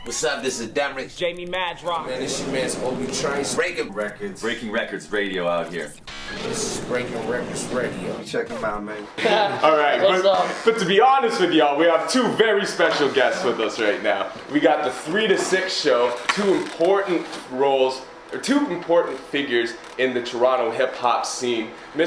What's up? This is Thr33. Jamie Madrock. Man, this your man's Thr33. Breaking Records. Breaking Records Radio out here. This is Breaking Records Radio. Check him out, man. All right, What's up? but to be honest with y'all, we have two very special guests with us right now. We got the 3 to 6 show, two important figures in the Toronto hip hop scene. The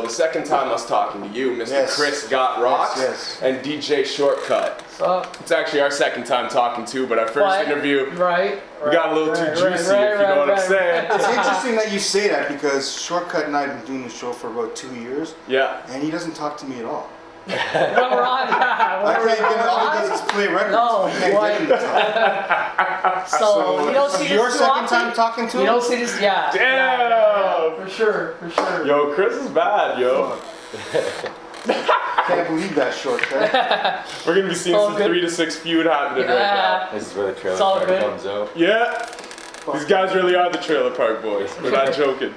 second time I was talking to you, Mr. Yes. Chris Got Rocks, Yes. and DJ Shortcut. What's up? It's actually our second time talking too, but our first interview, Right. we got a little too juicy, if you know what I'm saying. It's interesting that you say that because Shortcut and I have been doing the show for about 2 years, Yeah. and he doesn't talk to me at all. When we're on, I can't get all he does is play records. No, I can't get him to talk. So you don't see your this too second often? time talking to him? You don't see this, yeah. Damn. Yeah, for sure. Yo, Chris is bad, yo. Can't believe that, Shortcut. We're gonna be seeing All some good. 3 to 6 feud happening right now. This is where the trailer It's all park good. comes out. Yeah. These guys really are the Trailer Park Boys. We're not joking.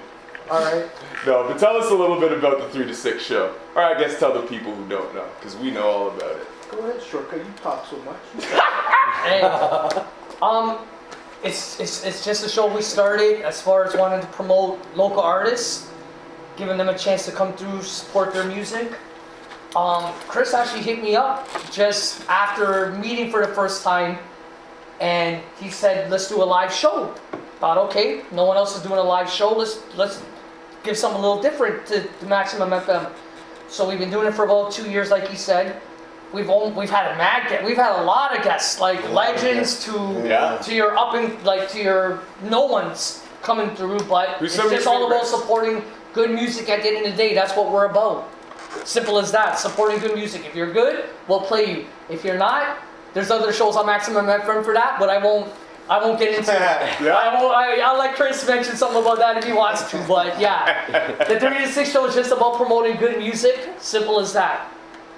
All right. No, but tell us a little bit about the 3 to 6 show. Or I guess tell the people who don't know, because we know all about it. Go ahead, Shortcut. You talk so much. Hey, it's just a show we started as far as wanting to promote local artists, giving them a chance to come through, support their music. Chris actually hit me up just after meeting for the first time, and he said, "Let's do a live show." Thought, okay, no one else is doing a live show. Let's give something a little different to Maximum FM. So we've been doing it for about 2 years, like he said. We've had we've had a lot of guests, like legends to your to your no ones coming through, but Who's it's just all about supporting good music at the end of the day. That's what we're about. Simple as that. Supporting good music. If you're good, we'll play you. If you're not, there's other shows on Maximum FM for that, but I won't get into it. I'll let Chris mention something about that if he wants to, but yeah. The 3 to 6 show is just about promoting good music. Simple as that.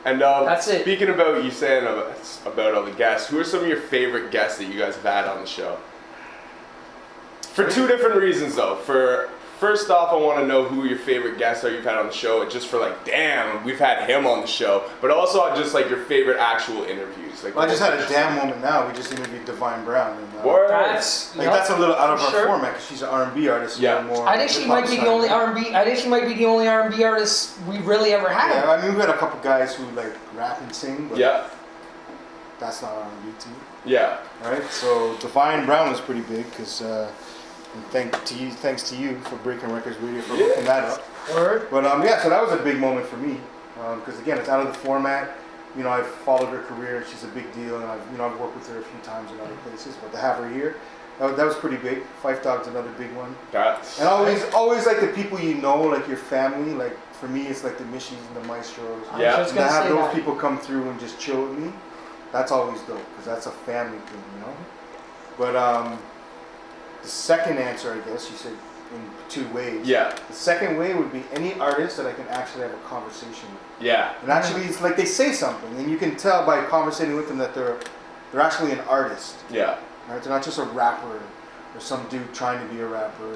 And That's it. Speaking about you saying about all the guests, who are some of your favorite guests that you guys have had on the show? For 2 different reasons though. First off, I want to know who your favorite guests are you've had on the show, just for like, damn, we've had him on the show. But also just like your favorite actual interviews. Like, Well, I just had a damn moment now. We just interviewed Divine Brown. And, Word. That's that's a little out of for our sure. format because she's an R&B artist. Yeah. More I think she might be the only R&B. I think she might be the only R&B artist we really ever had. Yeah, I mean, we've had a couple guys who like rap and sing, but Yeah. that's not R&B too. Yeah. Right, so Divine Brown was pretty big because thanks to you for Breaking Records Radio for hooking that up. Word. But yeah, so that was a big moment for me because again, it's out of the format. You know, I've followed her career; she's a big deal, and I've worked with her a few times in other places. But to have her here, that was pretty big. Fife Dog's another big one. That's And always like the people you know, like your family. Like for me, it's like the Mishis and the Maestros. Yeah. I was just And to gonna have say those that. people come through and just chill with me, that's always dope because that's a family thing, you know. But the second answer, I guess you said in 2 ways. Yeah. The second way would be any artist that I can actually have a conversation with. Yeah. And actually, it's like they say something, and you can tell by conversating with them that they're actually an artist. Yeah. Right? They're not just a rapper or some dude trying to be a rapper.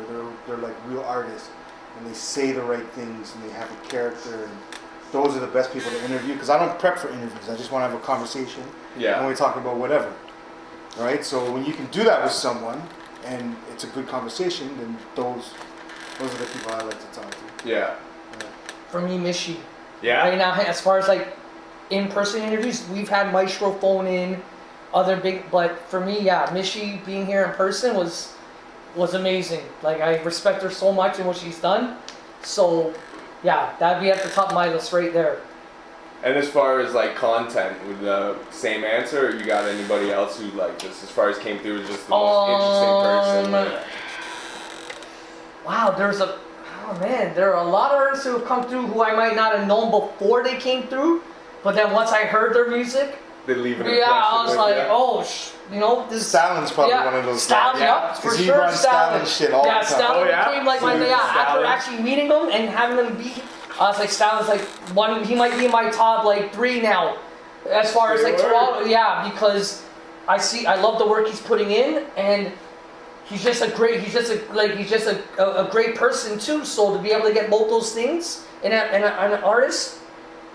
They're like real artists, and they say the right things, and they have a character. And those are the best people to interview because I don't prep for interviews. I just want to have a conversation. Yeah. And we talk about whatever. All right. So when you can do that with someone, and it's a good conversation, then those are the people I like to talk to. Yeah. For me, Mishi. Yeah. Right now, as far as like in-person interviews, we've had Maestro phone in, other big, but for me, yeah, Mishi being here in person was amazing. Like I respect her so much and what she's done. So yeah, that'd be at the top of my list right there. And as far as like content, with the same answer, or you got anybody else who like just as far as came through as just the most interesting person? Wow, there are a lot of artists who have come through who I might not have known before they came through, but then once I heard their music, They leave an yeah, I was impression like, with you. oh, this. Stalin's probably one of those Stalin, guys. yeah, for 'Cause he sure. runs Stalin shit all the time. Stalin Oh, yeah? became like my So after Stalin. actually meeting him and having him be. I was like, Stalin's like one. He might be in my top like 3 now, as far as like Sure. Toronto. Yeah, because I love the work he's putting in, and he's just a great person too. So to be able to get both those things in an artist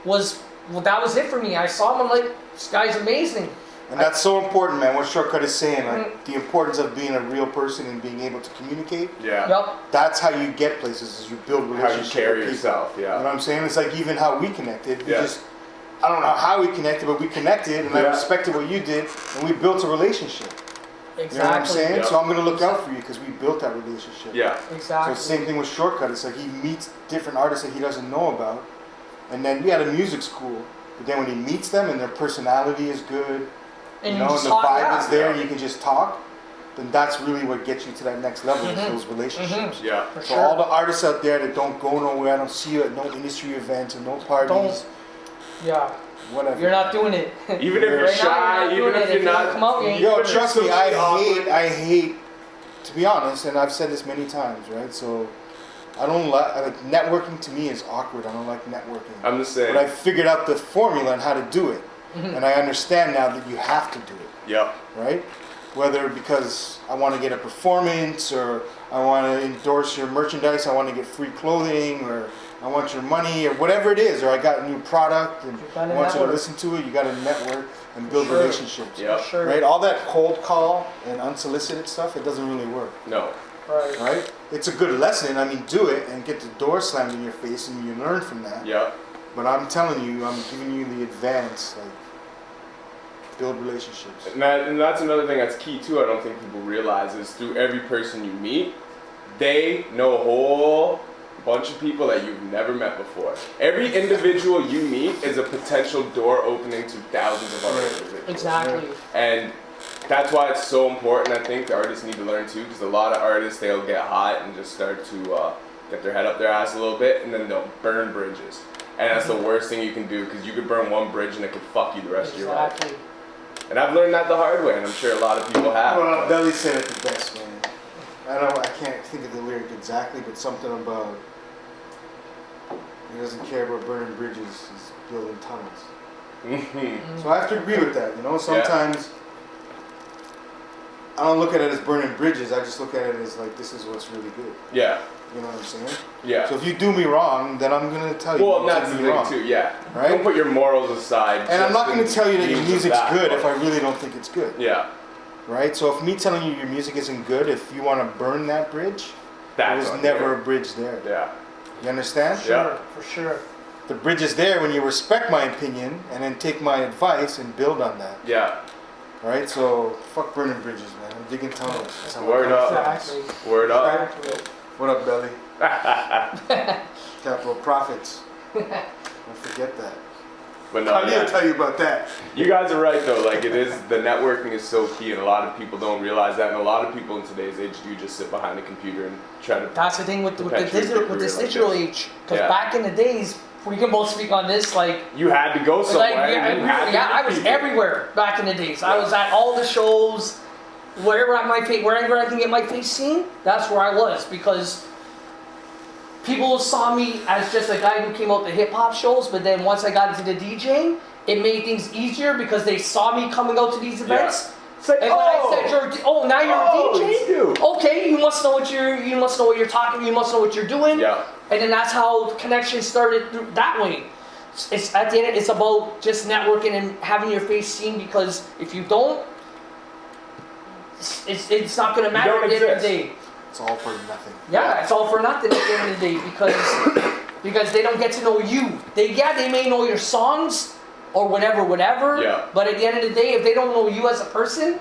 that was it for me. I saw him, I'm like, this guy's amazing. And that's so important, man. What Shortcut is saying, like the importance of being a real person and being able to communicate. Yeah. Yep. That's how you get places. Is you build How you relationships. carry with people. yourself. You know Yeah. what I'm saying? It's like even how we connected. We Yeah. just, I don't know how we connected, but we connected, and I Yeah. respected what you did, and we built a relationship. Exactly. You know what I'm saying? Yeah. So I'm gonna look out for you because we built that relationship. Yeah. So Exactly. it's the same thing with Shortcut. It's like he meets different artists that he doesn't know about, and then we had a music school. But then when he meets them and their personality is good, And you know, just and the talk, vibe yeah. is there, Yeah. you can just talk. Then that's really what gets you to that next level. Mhm. Is those relationships. Yeah. For So sure. all the artists out there that don't go nowhere, I don't see you at no industry events and no parties, Yeah. whatever. You're not doing it. Even if you're Right now, shy, you're even not if doing you're it. not. Come out, you ain't Yo, doing it. trust me, socially awkward. I hate, to be honest, and I've said this many times, right? So I don't like networking. To me is awkward. I don't like networking. I'm the same. But I figured out the formula on how to do it, and I understand now that you have to do it, Yep. right? Whether because I want to get a performance, or I want to endorse your merchandise, I want to get free clothing, or I want your money, or whatever it is, or I got a new product and gotta I want you to network. listen to it. You got to network and build Sure. relationships. Yep. For sure. Right? All that cold call and unsolicited stuff, it doesn't really work. No. Right. Right? It's a good lesson. I mean, do it and get the door slammed in your face and you learn from that. Yep. But I'm telling you, I'm giving you the advance, like, build relationships. And that's another thing that's key too. I don't think people realize is through every person you meet, they know a whole bunch of people that you've never met before. Every individual you meet is a potential door opening to thousands of other individuals. Exactly. And that's why it's so important. I think the artists need to learn too, because a lot of artists, they'll get hot and just start to get their head up their ass a little bit, and then they'll burn bridges. And that's the worst thing you can do, because you could burn one bridge and it could fuck you the rest of your life. Exactly. And I've learned that the hard way, and I'm sure a lot of people have. Well, Belly said it the best, man. I can't think of the lyric exactly, but something about he doesn't care about burning bridges, he's building tunnels. Mhm. So I have to agree with that, you know? Sometimes I don't look at it as burning bridges, I just look at it as like, this is what's really good. Yeah, You know what I'm saying? yeah. So if you do me wrong, then I'm going to tell you Well, you that's did the me thing wrong. too, yeah. Right? Don't put your morals aside. And I'm not going to just tell you that in your views of music's that, good but- if I really don't think it's good. Yeah, Right? So if me telling you your music isn't good, if you want to burn that bridge, there that's was on never here. a bridge there. Yeah, You understand? Yeah. For sure. The bridge is there when you respect my opinion and then take my advice and build on that. yeah. Right? So fuck burning bridges, man. I'm digging tunnels. That's how I Word come up. across. Exactly. Word up. Exactly. What up, Belly? Capital Profits. Don't forget that. But no, I need yeah. to tell you about that. You guys are right though. Like it is, the networking is so key, and a lot of people don't realize that. And a lot of people in today's age do just sit behind a computer and try to. That's the thing with the Perpetuate digital, your with this career like digital this. age. Because Yeah. back in the days, we can both speak on this. Like, You had to go somewhere. and you had to I meet was people. everywhere back in the days. I was at all the shows, wherever I can get my face seen. That's where I was, because people saw me as just a guy who came out to hip hop shows. But then once I got into the DJing, it made things easier because they saw me coming out to these events. It's like, And when I said now you're oh, a DJ. it's you. Okay, you must know what you're talking. You must know what you're doing. Yeah. And then that's how connections started through that way. It's at the end, it's about just networking and having your face seen, because if you don't, it's not going to matter don't at the end of the exist. day. It's all for nothing. Yeah, it's all for nothing at the end of the day, because they don't get to know you. They may know your songs or whatever. Yeah. But at the end of the day, if they don't know you as a person,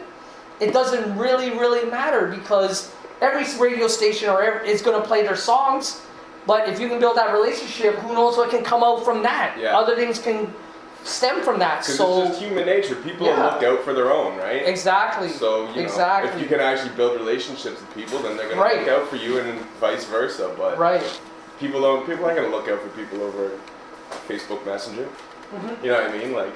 it doesn't really matter, because every radio station is going to play their songs. But if you can build that relationship, who knows what can come out from that? Yeah. Other things can stem from that. Because So it's just human nature. People Yeah. look out for their own, right? exactly. So you know, exactly. if you can actually build relationships with people, then they're gonna Right. look out for you, and vice versa. But Right. people aren't gonna look out for people over Facebook Messenger. Mhm. You know what I mean? Like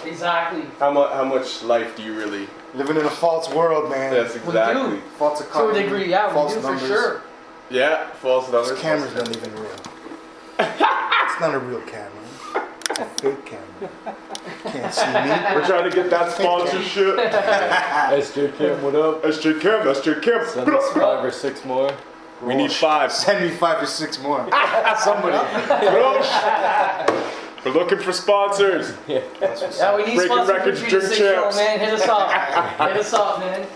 Exactly. how much life do you really? Living in a false world, man. That's do. exactly. False To a economy. degree, yeah, false we do numbers. for sure. Yeah, false numbers. This camera's not even real. It's not a real camera. It's a fake camera. Can't see me. We're trying to get that sponsorship. SJ Kim, what up? SJ Kim, SJ Kim. Send us 5 or 6 more. We need 5. Send me 5 or 6 more. Somebody. We're looking for sponsors. Yeah, we need Breaking sponsors Records, for Drink 3 to 6 show, Champs. man. Hit us up. Hit us up, man.